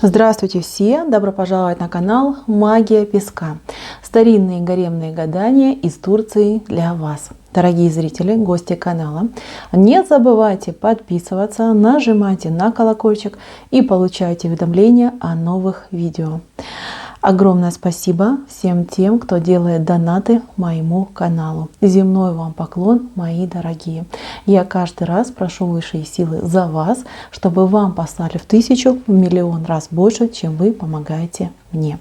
Здравствуйте все! Добро пожаловать на канал Магия Песка. Старинные гаремные гадания из Турции для вас. Дорогие зрители, гости канала, не забывайте подписываться, нажимайте на колокольчик и получайте уведомления о новых видео. Огромное спасибо всем тем, кто делает донаты моему каналу. Земной вам поклон, мои дорогие. Я каждый раз прошу высшие силы за вас, чтобы вам послали в 1000, в миллион раз больше, чем вы помогаете мне.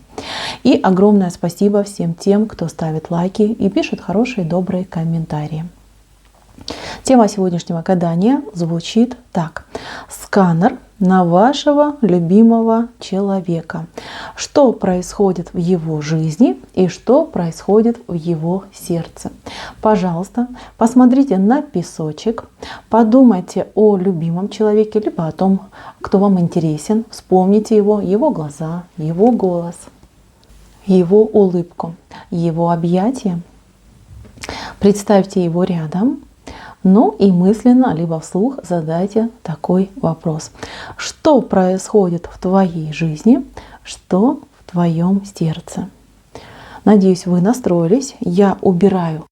И огромное спасибо всем тем, кто ставит лайки и пишет хорошие, добрые комментарии. Тема сегодняшнего гадания звучит так. Сканер на вашего любимого человека. Что происходит в его жизни и что происходит в его сердце. Пожалуйста, посмотрите на песочек, подумайте о любимом человеке, либо о том, кто вам интересен. Вспомните его глаза, его голос, его улыбку, его объятия. Представьте его рядом. Ну и мысленно, либо вслух задайте такой вопрос. Что происходит в твоей жизни, что в твоем сердце? Надеюсь, вы настроились. Я убираю.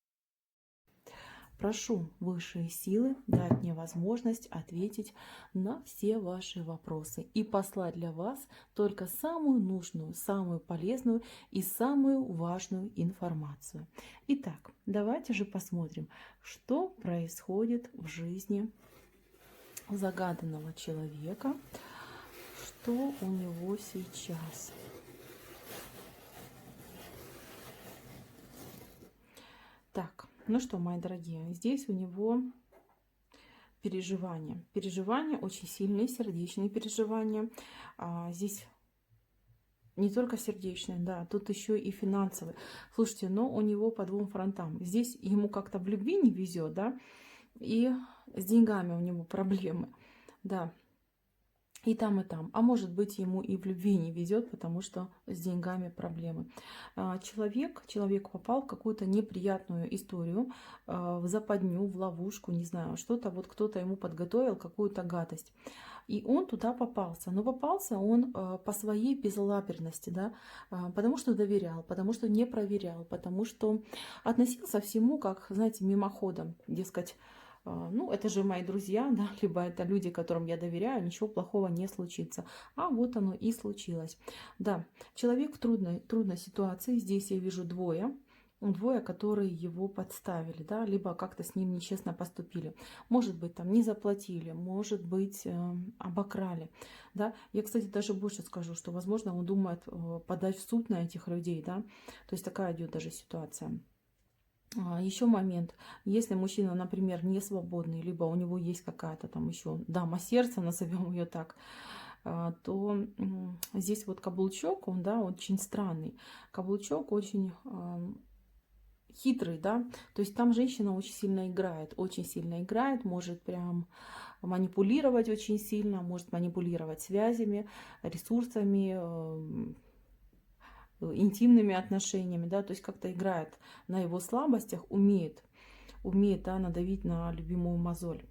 Прошу высшие силы дать мне возможность ответить на все ваши вопросы и послать для вас только самую нужную, самую полезную и самую важную информацию. Итак, давайте же посмотрим, что происходит в жизни загаданного человека, что у него сейчас. Так. Ну что, мои дорогие, здесь у него переживания. Переживания очень сильные, сердечные переживания. Здесь не только сердечные, да, тут еще и финансовые. Слушайте, но у него по двум фронтам. Здесь ему как-то в любви не везет, да, и с деньгами у него проблемы, да. И там, а может быть, ему и в любви не везет, потому что с деньгами проблемы. Человек попал в какую-то неприятную историю, в западню, в ловушку, не знаю, что-то, вот кто-то ему подготовил, какую-то гадость. И он туда попался. Но попался он по своей безалаберности, да, потому что доверял, потому что не проверял, потому что относился ко всему, как, знаете, мимоходом, дескать, ну, это же мои друзья, да, либо это люди, которым я доверяю, ничего плохого не случится. А вот оно и случилось. Да, человек в трудной ситуации. Здесь я вижу двое, которые его подставили, да, либо как-то с ним нечестно поступили. Может быть, там не заплатили, может быть, обокрали. Да. Я, кстати, даже больше скажу, что, возможно, он думает подать в суд на этих людей. Да. То есть такая идет даже ситуация. Еще момент, если мужчина, например, не свободный, либо у него есть какая-то там еще дама сердца, назовем ее так, то здесь вот каблучок, он, да, очень странный. Каблучок очень хитрый, да, то есть там женщина очень сильно играет, может прям манипулировать очень сильно, может манипулировать связями, ресурсами, интимными отношениями, да, то есть как-то играет на его слабостях, умеет, да, надавить на любимую мозоль.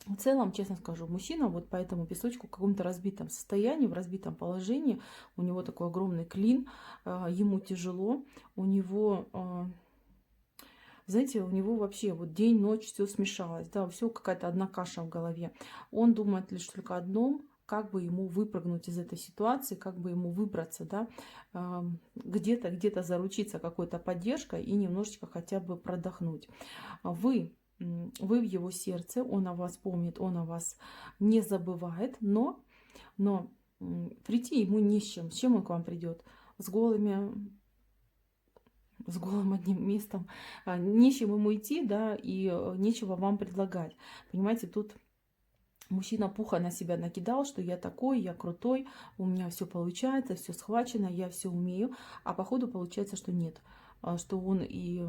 В целом, честно скажу, мужчина вот по этому песочку в каком-то разбитом состоянии, в разбитом положении, у него такой огромный клин, ему тяжело, у него, знаете, у него вообще вот день, ночь, все смешалось, да, все какая-то одна каша в голове. Он думает лишь только о одном, как бы ему выпрыгнуть из этой ситуации, как бы ему выбраться, да, где-то заручиться какой-то поддержкой и немножечко хотя бы продохнуть. Вы в его сердце, он о вас помнит, он о вас не забывает, но прийти ему не с чем. С чем он к вам придет? С голым одним местом. Нечем ему идти, да, и нечего вам предлагать. Понимаете, тут мужчина пуха на себя накидал, что я такой, я крутой, у меня все получается, все схвачено, я все умею. А по ходу получается, что нет, что он и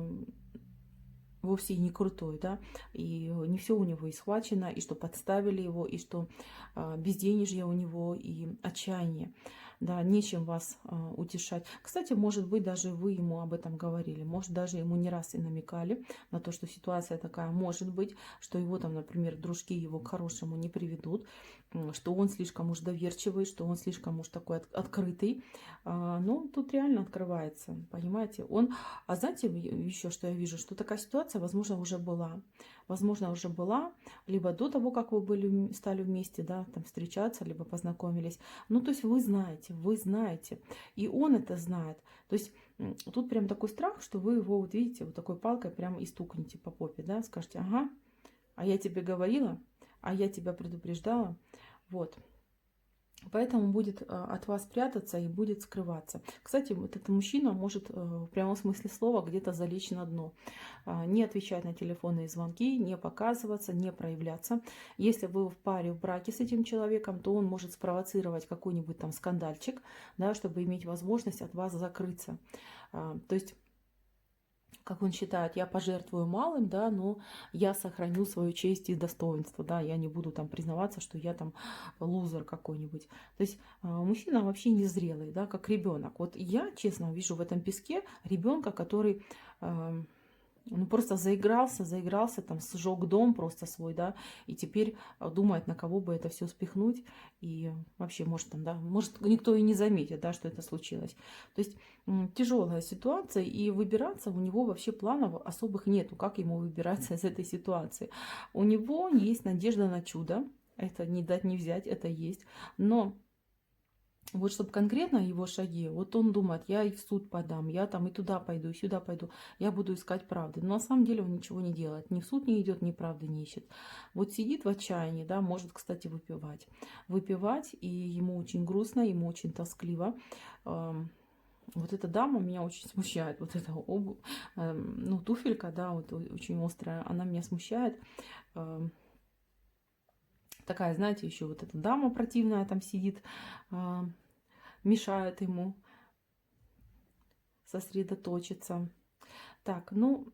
вовсе не крутой, да, и не все у него и схвачено, и что подставили его, и что безденежье у него, и отчаяние. Да, нечем вас утешать. Кстати, может быть, даже вы ему об этом говорили, может, даже ему не раз и намекали на то, что ситуация такая может быть, что его там, например, дружки его к хорошему не приведут. что он слишком уж доверчивый, что он слишком уж такой открытый. Но тут реально открывается, понимаете? Он, а знаете, еще что я вижу, что такая ситуация, возможно, уже была. Возможно, уже была, либо до того, как вы были, стали вместе, да, там встречаться, либо познакомились. Ну, то есть вы знаете, и он это знает. То есть тут прям такой страх, что вы его, вот видите, вот такой палкой прям и стукнете по попе, да, скажете, ага, а я тебе говорила, а я тебя предупреждала. Вот. Поэтому будет от вас прятаться и будет скрываться. Кстати, вот этот мужчина может в прямом смысле слова где-то залечь на дно. Не отвечать на телефонные звонки, не показываться, не проявляться. Если вы в паре, в браке с этим человеком, то он может спровоцировать какой-нибудь там скандальчик, да, чтобы иметь возможность от вас закрыться. То есть, как он считает, я пожертвую малым, да, но я сохраню свою честь и достоинство, да, я не буду там признаваться, что я там лузер какой-нибудь. То есть мужчина вообще незрелый, да, как ребенок. Вот я, честно, вижу в этом песке ребенка, который ну, просто заигрался, там, сжег дом просто свой, да, и теперь думает, на кого бы это все спихнуть, и вообще, может, там, да, может, никто и не заметит, да, что это случилось. То есть тяжелая ситуация, и выбираться у него вообще планов особых нету, как ему выбираться из этой ситуации. У него есть надежда на чудо, это не дать не взять, это есть, но вот чтобы конкретно его шаги, вот он думает, я и в суд подам, я там и туда пойду, и сюда пойду, я буду искать правды. Но на самом деле он ничего не делает, ни в суд не идет, ни правды не ищет. Вот сидит в отчаянии, да, может, кстати, выпивать. Выпивать, и ему очень грустно, ему очень тоскливо. Вот эта дама меня очень смущает, вот эта ну, туфелька, да, вот очень острая, она меня смущает. Такая, знаете, еще вот эта дама противная там сидит, мешает ему сосредоточиться. Так, ну,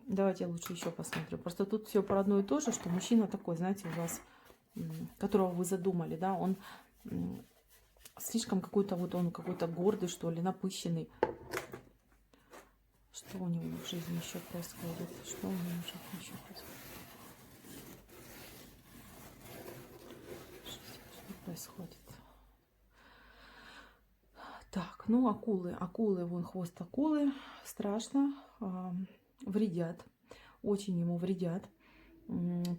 давайте я лучше еще посмотрю. Просто тут все про одно и то же, что мужчина такой, знаете, у вас, которого вы задумали, да, он слишком какой-то, вот он какой-то гордый, что ли, напыщенный. Что у него в жизни еще происходит? Что у него в жизни еще происходит? Что происходит? Так, ну акулы, вон хвост акулы, страшно, вредят, очень ему вредят.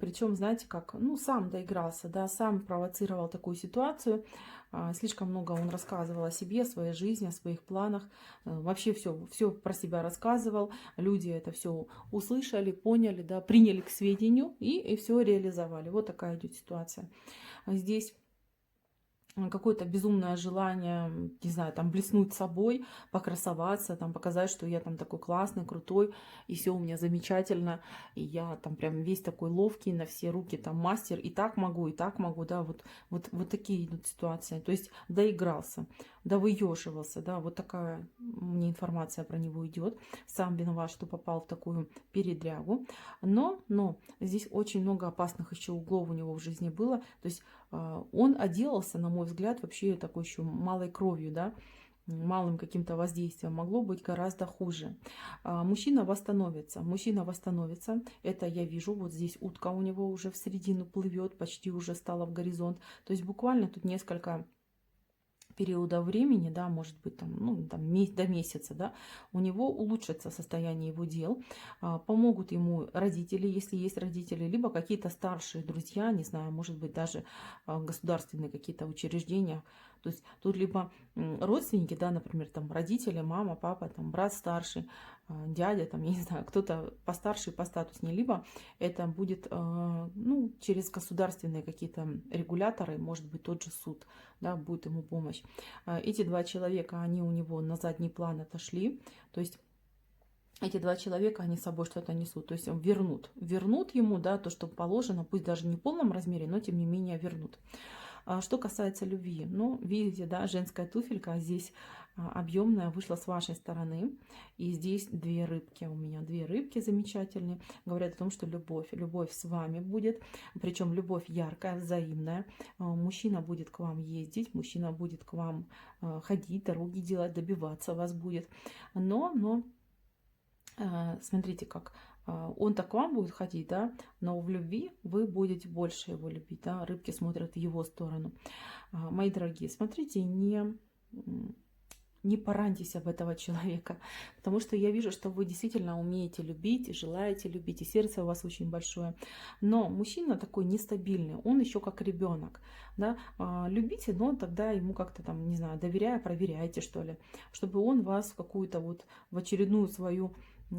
Причем, знаете, как, ну, сам доигрался, да, сам провоцировал такую ситуацию. Слишком много он рассказывал о себе, о своей жизни, о своих планах. Вообще все про себя рассказывал. Люди это все услышали, поняли, да, приняли к сведению и все реализовали. Вот такая идет ситуация. Здесь какое-то безумное желание, не знаю, там блеснуть собой, покрасоваться, там показать, что я там такой классный, крутой, и все у меня замечательно, и я там прям весь такой ловкий, на все руки там мастер, и так могу, да, вот такие идут ситуации. То есть доигрался, довыеживался, да, вот такая мне информация про него идет. Сам виноват, что попал в такую передрягу. Но здесь очень много опасных еще углов у него в жизни было. То есть он отделался, на мой взгляд, вообще такой еще малой кровью, да, малым каким-то воздействием. Могло быть гораздо хуже. Мужчина восстановится. Это я вижу. Вот здесь утка у него уже в середину плывет, почти уже стала в горизонт. То есть буквально тут несколько периода времени, да, может быть, там, ну, там, до месяца, да, у него улучшится состояние его дел, помогут ему родители, если есть родители, либо какие-то старшие друзья, не знаю, может быть, даже государственные какие-то учреждения. То есть тут либо родственники, да, например, там родители, мама, папа, там брат старший, дядя, там, я не знаю, кто-то постарше по статуснее, либо это будет, ну, через государственные какие-то регуляторы, может быть, тот же суд, да, будет ему помощь. Эти два человека, они у него на задний план отошли, то есть эти два человека, они с собой что-то несут, то есть вернут ему, да, то, что положено, пусть даже не в полном размере, но тем не менее вернут. Что касается любви, ну, видите, да, женская туфелька здесь объемная вышла с вашей стороны, и здесь две рыбки у меня, две рыбки замечательные, говорят о том, что любовь с вами будет, причем любовь яркая, взаимная, мужчина будет к вам ездить, мужчина будет к вам ходить, дороги делать, добиваться вас будет, но смотрите как, Он так к вам будет ходить, да, но в любви вы будете больше его любить, да, рыбки смотрят в его сторону. Мои дорогие, смотрите, не пораньтесь об этого человека, потому что я вижу, что вы действительно умеете любить, желаете любить, и сердце у вас очень большое. Но мужчина такой нестабильный, он еще как ребенок, да, любите, но тогда ему как-то там, не знаю, доверяя, проверяйте, что ли, чтобы он вас в какую-то вот, в очередную свою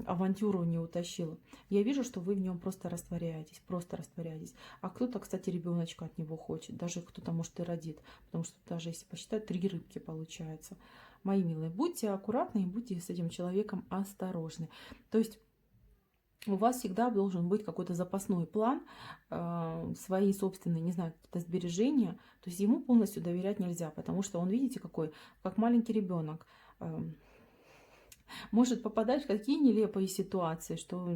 авантюру не утащил. Я вижу, что вы в нем просто растворяетесь, просто растворяетесь. А кто-то, кстати, ребеночка от него хочет, даже кто-то, может, и родит, потому что даже если посчитать, 3 рыбки получается. Мои милые, будьте аккуратны и будьте с этим человеком осторожны. То есть у вас всегда должен быть какой-то запасной план, свои собственные, не знаю, какие-то сбережения. То есть ему полностью доверять нельзя, потому что он, видите, какой, как маленький ребенок, может попадать в какие нелепые ситуации, что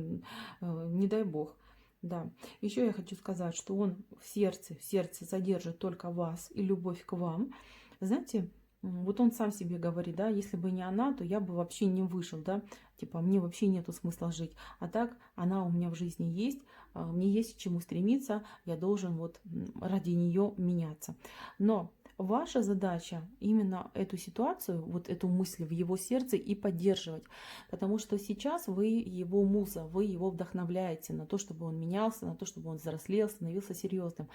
не дай бог. Да. Еще я хочу сказать, что он в сердце содержит только вас и любовь к вам. Знаете, вот он сам себе говорит, да, если бы не она, то я бы вообще не вышел, да, типа мне вообще нету смысла жить. А так она у меня в жизни есть, мне есть к чему стремиться, я должен вот ради нее меняться. Но ваша задача именно эту ситуацию, вот эту мысль в его сердце и поддерживать. Потому что сейчас вы его муза, вы его вдохновляете на то, чтобы он менялся, на то, чтобы он взрослел, становился серьезным.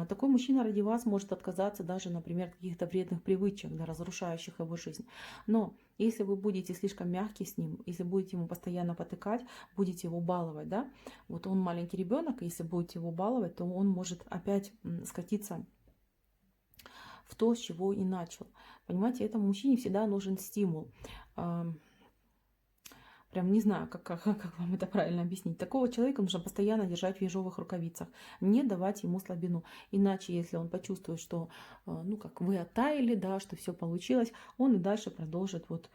Такой мужчина ради вас может отказаться даже, например, от каких-то вредных привычек, да, разрушающих его жизнь. Но если вы будете слишком мягкий с ним, если будете ему постоянно потыкать, будете его баловать, да, вот он маленький ребенок, если будете его баловать, то он может опять скатиться в то, с чего и начал. Понимаете, этому мужчине всегда нужен стимул. Прям не знаю, как вам это правильно объяснить. Такого человека нужно постоянно держать в ежовых рукавицах, не давать ему слабину. Иначе, если он почувствует, что ну, как вы оттаяли, да, что все получилось, он и дальше продолжит вот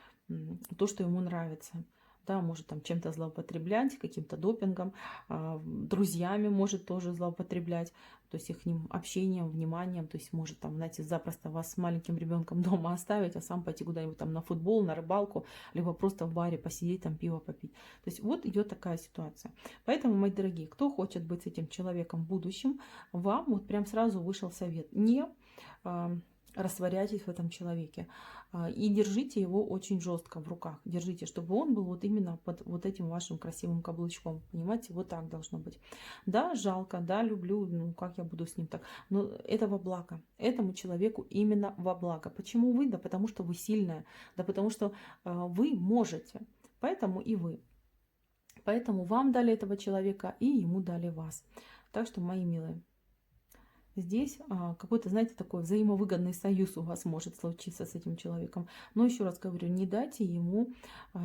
то, что ему нравится. Да, может там чем-то злоупотреблять, каким-то допингом, друзьями может тоже злоупотреблять, то есть их общением, вниманием, то есть может там, знаете, запросто вас с маленьким ребенком дома оставить, а сам пойти куда-нибудь там на футбол, на рыбалку, либо просто в баре посидеть, там пиво попить. То есть вот идет такая ситуация. Поэтому, мои дорогие, кто хочет быть с этим человеком в будущем, вам вот прям сразу вышел совет. Не растворяйтесь в этом человеке. И держите его очень жестко в руках. Держите, чтобы он был вот именно под вот этим вашим красивым каблучком. Понимаете, вот так должно быть. Да, жалко, да, люблю, ну как я буду с ним так. Но это во благо. Этому человеку именно во благо. Почему вы? Да потому что вы сильная. Да потому что вы можете. Поэтому и вы. Поэтому вам дали этого человека и ему дали вас. Так что, мои милые, здесь какой-то, знаете, такой взаимовыгодный союз у вас может случиться с этим человеком. Но еще раз говорю, не дайте ему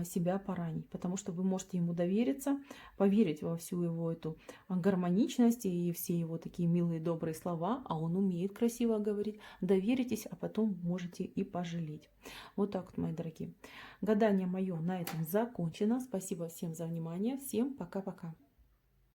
себя поранить, потому что вы можете ему довериться, поверить во всю его эту гармоничность и все его такие милые, добрые слова, а он умеет красиво говорить. Доверитесь, а потом можете и пожалеть. Вот так вот, мои дорогие. Гадание мое на этом закончено. Спасибо всем за внимание. Всем пока-пока.